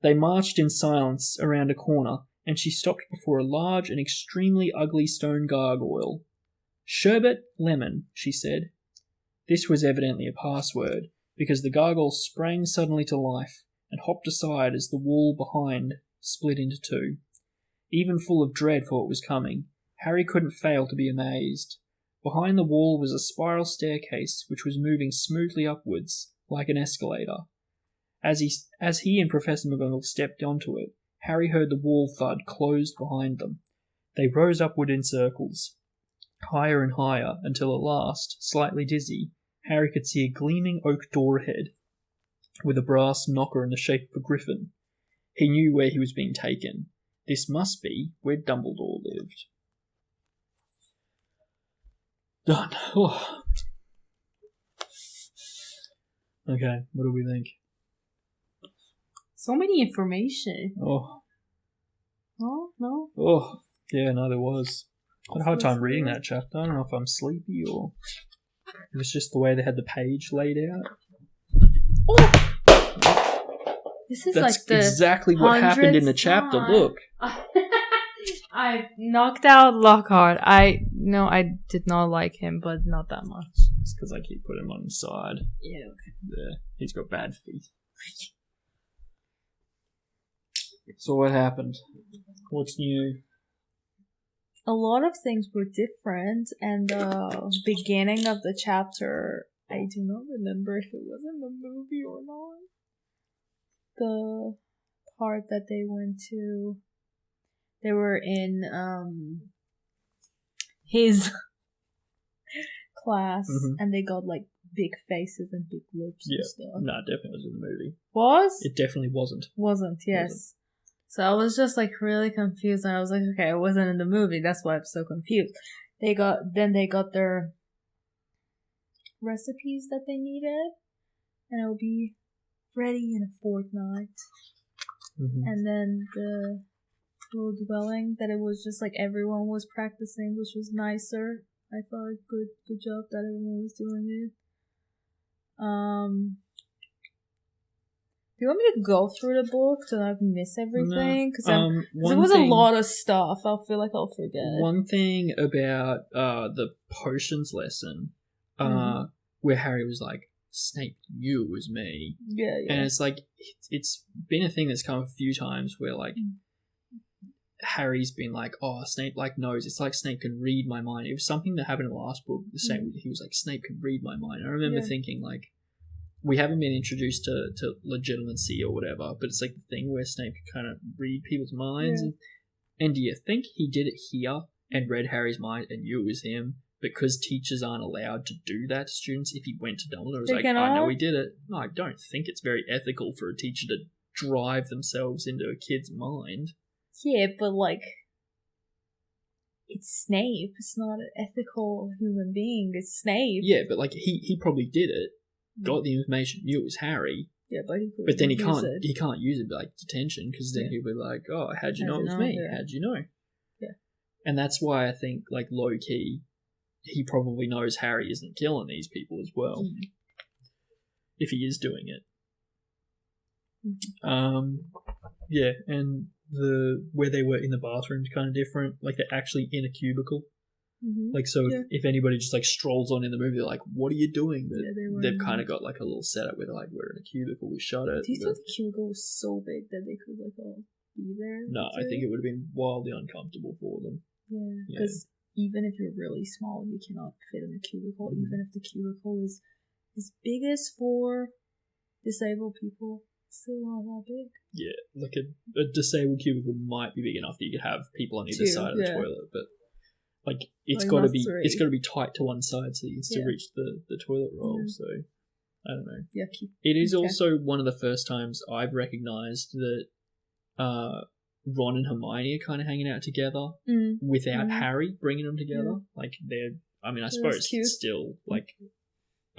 They marched in silence around a corner and she stopped before a large and extremely ugly stone gargoyle. "Sherbet lemon," she said. This was evidently a password, because the gargoyle sprang suddenly to life and hopped aside as the wall behind split into two. Even full of dread for what was coming, Harry couldn't fail to be amazed. Behind the wall was a spiral staircase which was moving smoothly upwards, like an escalator. As he and Professor McGonagall stepped onto it, Harry heard the wall thud closed behind them. They rose upward in circles, higher and higher, until at last, slightly dizzy, Harry could see a gleaming oak door ahead, with a brass knocker in the shape of a griffin. He knew where he was being taken. This must be where Dumbledore lived. Done. Oh. Okay, what do we think? So many information. Oh. Oh, no? Oh. Yeah, no, there was. I had a hard time reading that chapter. I don't know if I'm sleepy or it was just the way they had the page laid out. Oh! This is That's like the exactly what happened in the chapter. time. Look. I knocked out Lockhart. I did not like him, but not that much. It's because I keep putting him on his side. Yeah, okay. Yeah, he's got bad feet. So what happened? What's new? A lot of things were different, and the beginning of the chapter, I do not remember if it was in the movie or not. The part that they went to, they were in his class, and they got like big faces and big lips and stuff. No, it definitely was in the movie. Was? It definitely wasn't. Wasn't, yes. Wasn't. So I was just like really confused, and I was like, okay, it wasn't in the movie, that's why I'm so confused. They got their recipes that they needed, and it'll be ready in a fortnight. And then the little dwelling that it was just like everyone was practicing, which was nicer. I thought good job that everyone was doing it. Do you want me to go through the book to like miss everything? Because it was a lot of stuff. I'll feel like I'll forget. One thing about the potions lesson, where Harry was like, "Snape knew it was me." Yeah. And it's like it's been a thing that's come up a few times where like Harry's been like, "Oh, Snape like knows." It's like Snape can read my mind. It was something that happened in the last book. The same, he was like, "Snape can read my mind." I remember thinking like, we haven't been introduced to legitimacy or whatever, but it's like the thing where Snape can kind of read people's minds. And do you think he did it here and read Harry's mind and knew it was him because teachers aren't allowed to do that to students? If he went to Dumbledore and was like, "I know he did it." No, I don't think it's very ethical for a teacher to drive themselves into a kid's mind. Yeah, but like, it's Snape. It's not an ethical human being. It's Snape. Yeah, but like he probably did it. Got the information, knew it was Harry. Yeah, but he couldn't. But then he can't use it like detention, because then he'll be like, "Oh, how'd you know it was me? Yeah. How'd you know?" Yeah. And that's why I think, like, low key, he probably knows Harry isn't killing these people as well. If he is doing it. Yeah, and where they were in the bathroom is kind of different. Like, they're actually in a cubicle. Like, so if anybody just like strolls on in the movie, they're like, "What are you doing?" But they've kind of got like a little setup where they're like, "We're in a cubicle, we shot it." Do you think the cubicle was so big that they could like all be there? No, I think it would have been wildly uncomfortable for them. Yeah, because even if you're really small, you cannot fit in a cubicle. Even if the cubicle is as big as for disabled people, still not that big. Yeah, like a disabled cubicle might be big enough that you could have people on either side of the toilet, but like it's got to be tight to one side so you can still reach the toilet roll. So I don't know. Yeah, it is also one of the first times I've recognised that Ron and Hermione are kind of hanging out together without Harry bringing them together. Like I suppose it's still like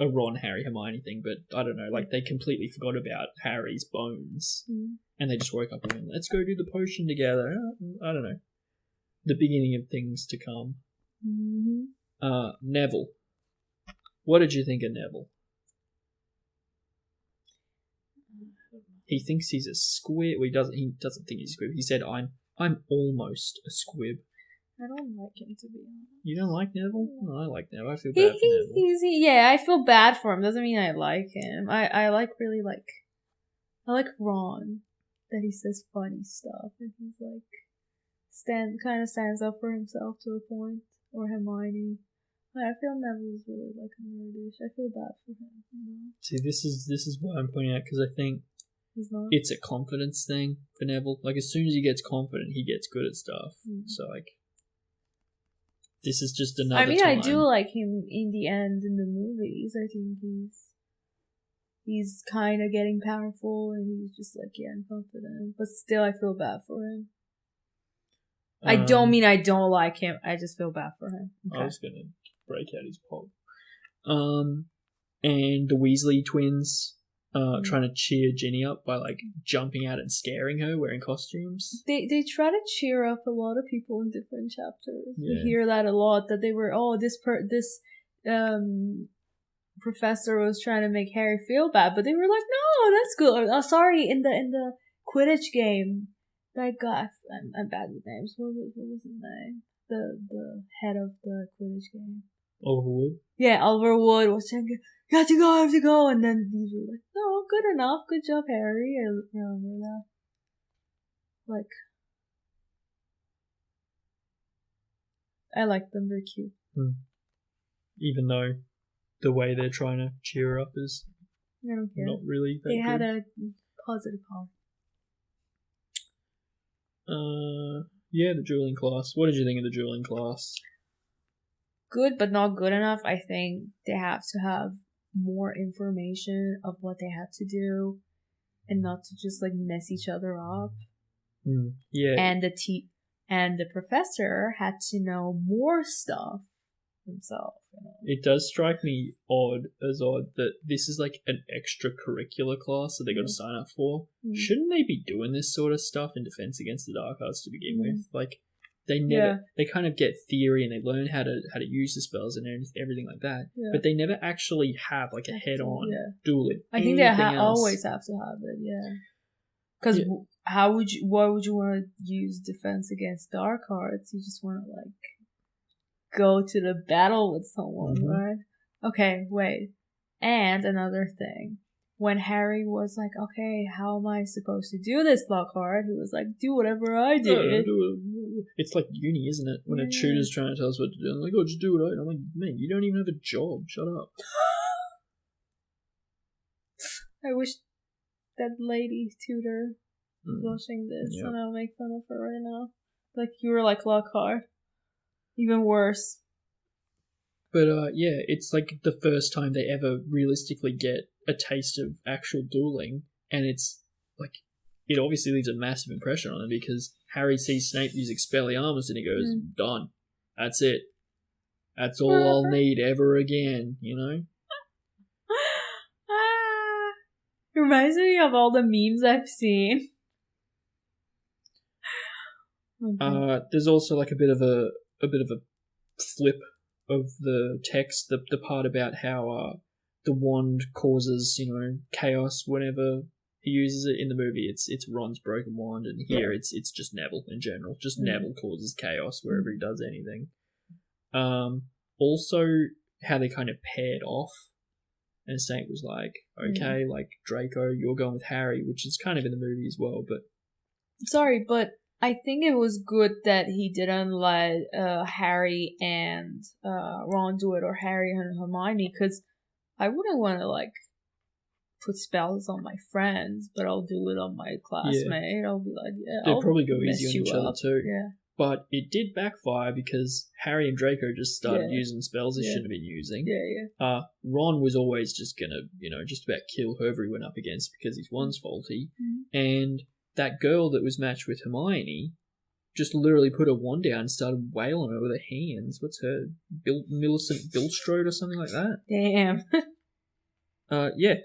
a Ron, Harry, Hermione thing, but I don't know. Like they completely forgot about Harry's bones, and they just woke up and went, "Let's go do the potion together." I don't know. The beginning of things to come. Neville. What did you think of Neville? He thinks he's a squib. Well, he doesn't think he's a squib. He said, I'm I'm almost a squib. I don't like him, to be honest. You don't like Neville? Oh, I like Neville. I feel bad for Neville. Yeah, I feel bad for him. Doesn't mean I like him. I like Ron. That he says funny stuff and he's like stands up for himself to a point. Or Hermione. I feel Neville's really like a nerdish. I feel bad for him. You know? See, this is what I'm pointing out because I think he's not. It's a confidence thing for Neville. Like as soon as he gets confident, he gets good at stuff. So like. This is just another time. I do like him in the end in the movies. I think he's kind of getting powerful and he's just like, yeah, I'm confident. But still, I feel bad for him. I don't mean I don't like him. I just feel bad for him. Okay. I was going to break out his pop. And the Weasley twins trying to cheer Ginny up by like jumping out and scaring her wearing costumes. They try to cheer up a lot of people in different chapters. Yeah. We hear that a lot, that they were this professor was trying to make Harry feel bad, but they were like, no, that's good. Oh, sorry, in the Quidditch game, that guy, I'm bad with names. What was his name? The head of the Quidditch game. Oliver Wood? Yeah, Oliver Wood was saying, you have to go, and then these were like, no, good enough, good job, Harry. I remember that. Like, I like them, they're cute. Even though the way they're trying to cheer her up is not really that good. They had a positive power. Yeah, the dueling class. What did you think of the dueling class? Good, but not good enough. I think they have to have more information of what they had to do and not to just like mess each other up. Yeah. And the professor had to know more stuff himself. You know? It does strike me odd that this is like an extracurricular class that they got to sign up for. Shouldn't they be doing this sort of stuff in Defense Against the Dark Arts to begin with? Like they kind of get theory and they learn how to use the spells and everything like that. Yeah. But they never actually have like a head-on dueling. I think they always have to have it. Yeah. Because why would you want to use Defense Against Dark Arts? You just want to like go to the battle with someone, right? Okay, wait. And another thing. When Harry was like, okay, how am I supposed to do this, Lockhart? He was like, do whatever I did. It's like uni, isn't it? When a tutor's trying to tell us what to do. I'm like, oh, just do what I do. I'm like, man, you don't even have a job. Shut up. I wish that lady tutor was watching this and I'll make fun of her right now. Like, you were like Lockhart. Even worse. But it's like the first time they ever realistically get a taste of actual dueling, and it's like it obviously leaves a massive impression on them because Harry sees Snape use Expelliarmus and he goes, done. That's it. That's all I'll need ever again, you know? It reminds me of all the memes I've seen. There's also like a bit of a flip of the text, the part about how the wand causes, chaos whenever he uses it. In the movie, it's Ron's broken wand, and here it's just Neville in general. Just Neville causes chaos wherever he does anything. Also, how they kind of paired off, and Snape was like, okay, like Draco, you're going with Harry, which is kind of in the movie as well, but... Sorry, but I think it was good that he didn't let Harry and Ron do it, or Harry and Hermione, because I wouldn't want to, like, put spells on my friends, but I'll do it on my classmate. Yeah. I'll be like, they'll probably go easy on each other too. Yeah. But it did backfire because Harry and Draco just started using spells they shouldn't have been using. Yeah. Ron was always just gonna, just about kill whoever he went up against because his wand's faulty. And that girl that was matched with Hermione just literally put her wand down and started wailing her with her hands. What's her? Millicent Bilstrode or something like that? Damn.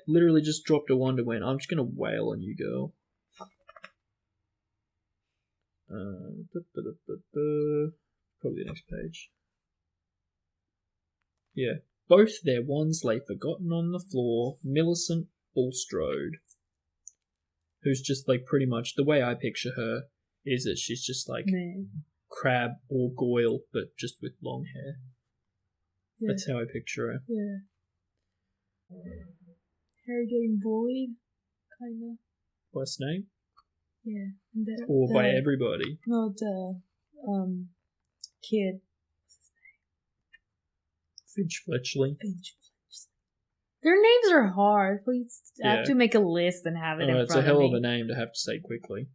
Literally just dropped her wand and went, I'm just going to wail on you, girl. Probably the next page. Yeah. Both their wands lay forgotten on the floor. Millicent Bulstrode, who's just like pretty much the way I picture her is that she's just like Man. Crab or Goyle, but just with long hair. Yeah. That's how I picture her. Yeah. Harry getting bullied, kinda. By Snape? Yeah. Or by everybody? No, the kid. Finch Fletchley. Their names are hard. Please, I have Yeah. to make a list and have it in front of me. It's a hell of a name to have to say quickly.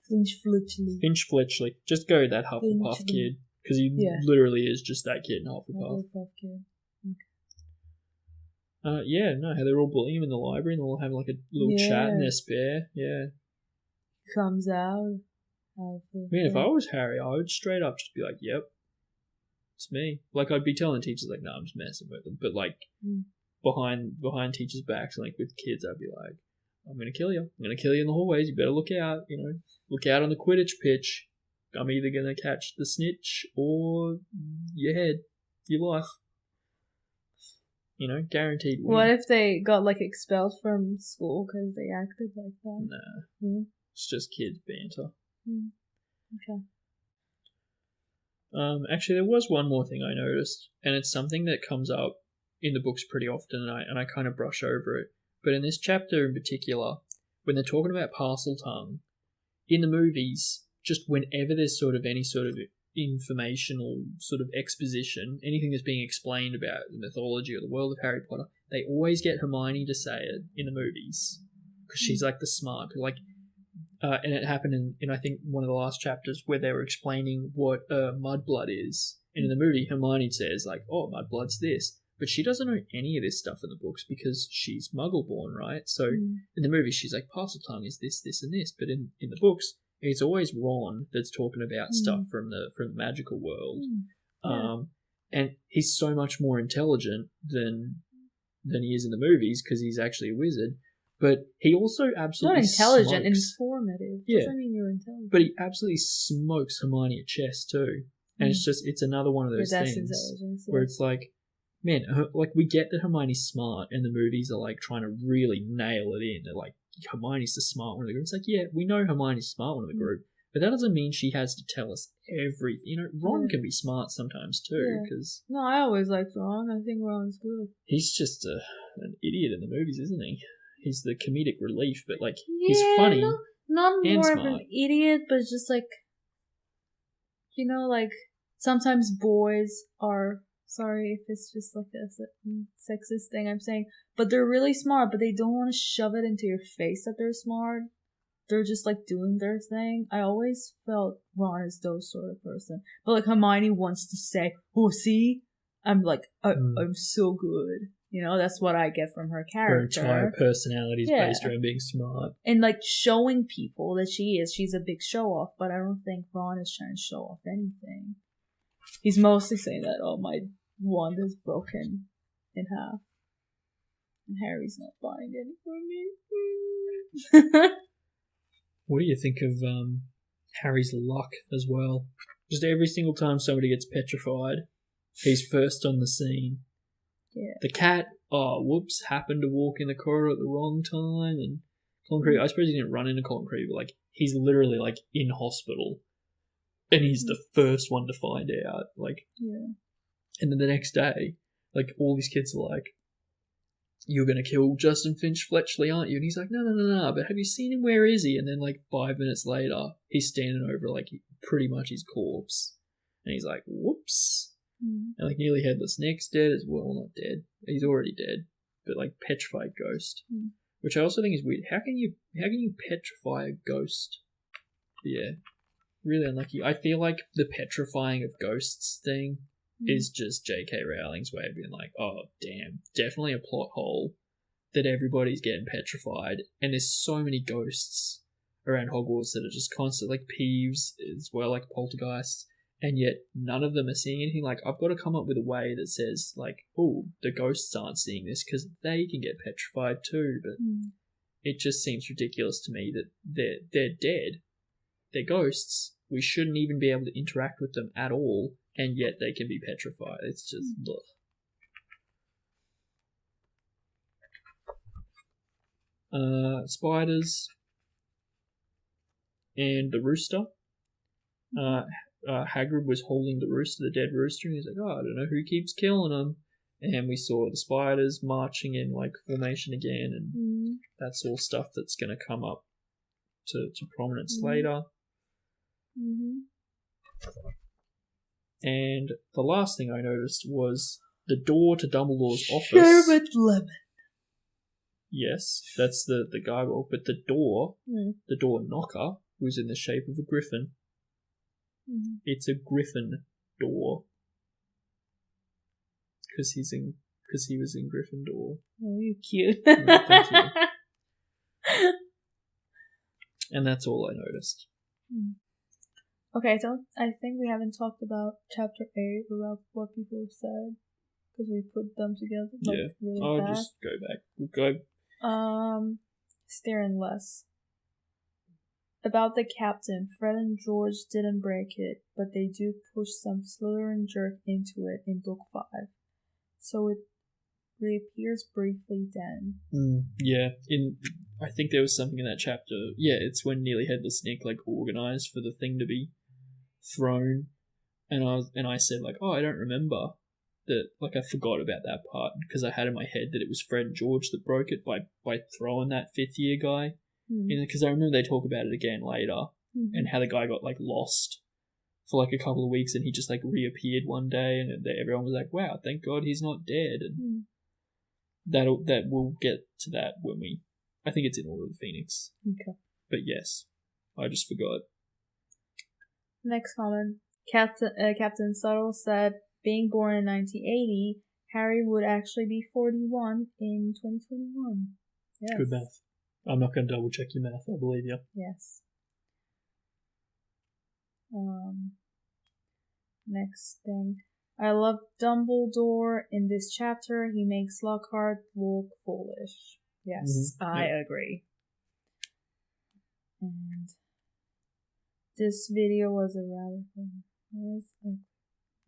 Finch Fletchley. Finch Fletchley. Just go with that Hufflepuff kid. Because he literally is just that kid in Hufflepuff. Hufflepuff kid. How they're all bullying him in the library and they'll have like a little chat in their spare. Yeah. Comes out. If I was Harry, I would straight up just be like, yep, it's me. Like, I'd be telling teachers, like, no, I'm just messing with them. But, like, behind teachers' backs, like, with kids, I'd be like, I'm going to kill you. I'm going to kill you in the hallways. You better look out, Look out on the Quidditch pitch. I'm either going to catch the snitch or your head, your life. Guaranteed win. What if they got, like, expelled from school because they acted like that? Nah. It's just kids banter. Okay. Actually, there was one more thing I noticed, and it's something that comes up in the books pretty often, and I kind of brush over it. But in this chapter in particular, when they're talking about Parseltongue, in the movies, just whenever there's sort of any sort of informational sort of exposition, anything that's being explained about the mythology or the world of Harry Potter, they always get Hermione to say it in the movies because she's like the smart, like. And it happened in I think one of the last chapters where they were explaining what mudblood is. And in the movie, Hermione says like, "Oh, mudblood's this," but she doesn't know any of this stuff in the books because she's Muggle-born, right? So in the movie, she's like, "Parseltongue is this, this, and this," but in the books, it's always Ron that's talking about stuff from the magical world. And he's so much more intelligent than he is in the movies because he's actually a wizard. But he also absolutely not intelligent, smokes. informative. Yeah. Doesn't mean you're intelligent. But he absolutely smokes Hermione at chess too. And it's another one of those things where it's like, man, like we get that Hermione's smart and the movies are like trying to really nail it in. They're like, Hermione's the smart one of the group. It's like, yeah, we know Hermione's the smart one of the group, but that doesn't mean she has to tell us everything. Ron can be smart sometimes too. Cause no, I always liked Ron. I think Ron's good. He's just an idiot in the movies, isn't he? He's the comedic relief, but like he's funny. Not more smart. of an idiot, but just like like sometimes boys are sorry if it's just like a sexist thing I'm saying, but they're really smart, but they don't want to shove it into your face that they're smart. They're just like doing their thing. I always felt Ron is those sort of person, but like Hermione wants to say, "Oh, see, I'm like I'm so good." That's what I get from her character. Her entire personality is based around being smart. And, like, showing people that she's a big show-off, but I don't think Ron is trying to show off anything. He's mostly saying that, oh, my wand is broken in half. And Harry's not buying it for me. What do you think of Harry's luck as well? Just every single time somebody gets petrified, he's first on the scene. Yeah. The cat, happened to walk in the corridor at the wrong time, and Concrete, I suppose he didn't run into Concrete, but like he's literally like in hospital, and he's the first one to find out. Like, and then the next day, like all these kids are like, "You're gonna kill Justin Finch Fletchley, aren't you?" And he's like, "No, but have you seen him? Where is he?" And then like 5 minutes later, he's standing over like pretty much his corpse, and he's like, "Whoops." And like nearly headless Nick's dead as well. Not dead. He's already dead. But like petrified ghost. Which I also think is weird. How can you petrify a ghost? Yeah. Really unlucky. I feel like the petrifying of ghosts thing is just J.K. Rowling's way of being like, oh damn, definitely a plot hole that everybody's getting petrified. And there's so many ghosts around Hogwarts that are just constant, like Peeves as well, like poltergeists. And yet none of them are seeing anything. Like, I've got to come up with a way that says, like, oh, the ghosts aren't seeing this because they can get petrified too. But it just seems ridiculous to me that they're dead. They're ghosts. We shouldn't even be able to interact with them at all, and yet they can be petrified. It's just, spiders. and the rooster. Hagrid was holding the rooster, the dead rooster, and he's like, oh, I don't know who keeps killing him. And we saw the spiders marching in like formation again, and that's all stuff that's going to come up to prominence later. And the last thing I noticed was the door to Dumbledore's office. Sherbet lemon. Yes, that's the gargoyle, but the door knocker, was in the shape of a griffin. It's a griffin door. Because he was in Gryffindor. Oh, you're cute. Oh, thank you. And that's all I noticed. Okay, so I think we haven't talked about Chapter 8, about what people have said. Because we put them together really I'll fast. just go back. We'll go. Staring less. About the captain, Fred and George didn't break it, but they do push some Slytherin jerk into it in book 5. So it reappears briefly then. Yeah, I think there was something in that chapter. Yeah, it's when Nearly Headless Nick like organised for the thing to be thrown, and I said like, oh, I don't remember that. Like I forgot about that part because I had in my head that it was Fred and George that broke it by throwing that 5th year guy. Because I remember they talk about it again later, and how the guy got like lost for like a couple of weeks, and he just like reappeared one day, and everyone was like, "Wow, thank God he's not dead." And that we'll get to that when we. I think it's in Order of the Phoenix. Okay. But yes, I just forgot. Next comment: Captain Subtle said, "Being born in 1980, Harry would actually be 41 in 2021." Yes. Good math. I'm not going to double check your math. I believe you. Yes. Next thing. I love Dumbledore in this chapter. He makes Lockhart look foolish. Yes, I agree. And this video was a rather fun.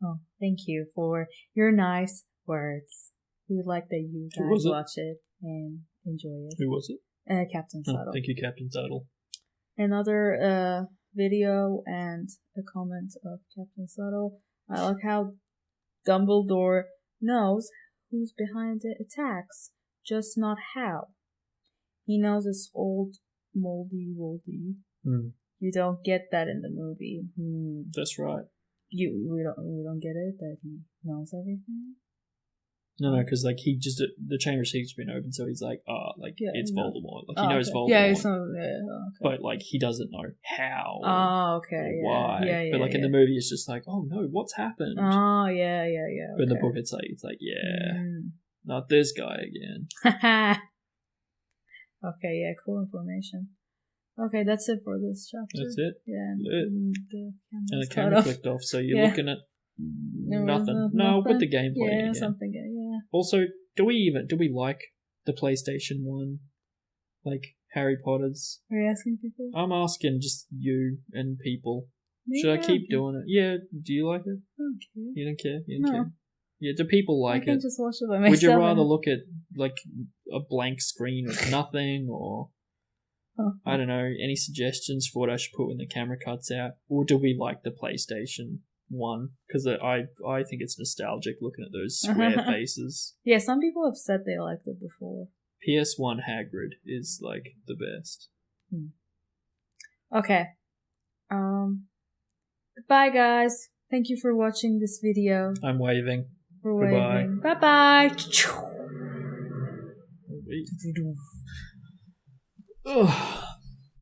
Oh, thank you for your nice words. We like that you guys watch it and enjoy it. Who was it? Captain Subtle. Thank you, Captain Subtle. Another video and a comment of Captain Subtle. I like how Dumbledore knows who's behind the attacks, just not how. He knows it's old moldy woldy. You don't get that in the movie. That's right. We don't get it that he knows everything. No, because like he just the Chamber of Secrets been open, so he's like, it's Voldemort. Like he knows Voldemort. Yeah, okay. But like he doesn't know how. Oh, okay. Why? Yeah, but like in the movie, it's just like, oh no, what's happened? Oh, yeah. But in the book, it's like, not this guy again. Okay, yeah, cool information. Okay, that's it for this chapter. That's it. Yeah, and the camera clicked off, so you're looking at nothing. No, with the gameplay. Yeah, something. Yeah. Also, do we like the PlayStation 1, like Harry Potter's? Are you asking people? I'm asking just you and people. Maybe Should I keep doing it? Yeah. Do you like it? I don't care. You don't care? You don't care? Yeah. Do people like I can it? just watch it by myself. Would you rather look at like a blank screen with nothing, or I don't know, any suggestions for what I should put when the camera cuts out, or do we like the PlayStation 1? Because I think it's nostalgic looking at those square faces. Yeah, some people have said they liked it before. PS1 Hagrid is like the best. Okay. Goodbye, guys. Thank you for watching this video. I'm waving. We're Goodbye. waving. Bye-bye. Ugh.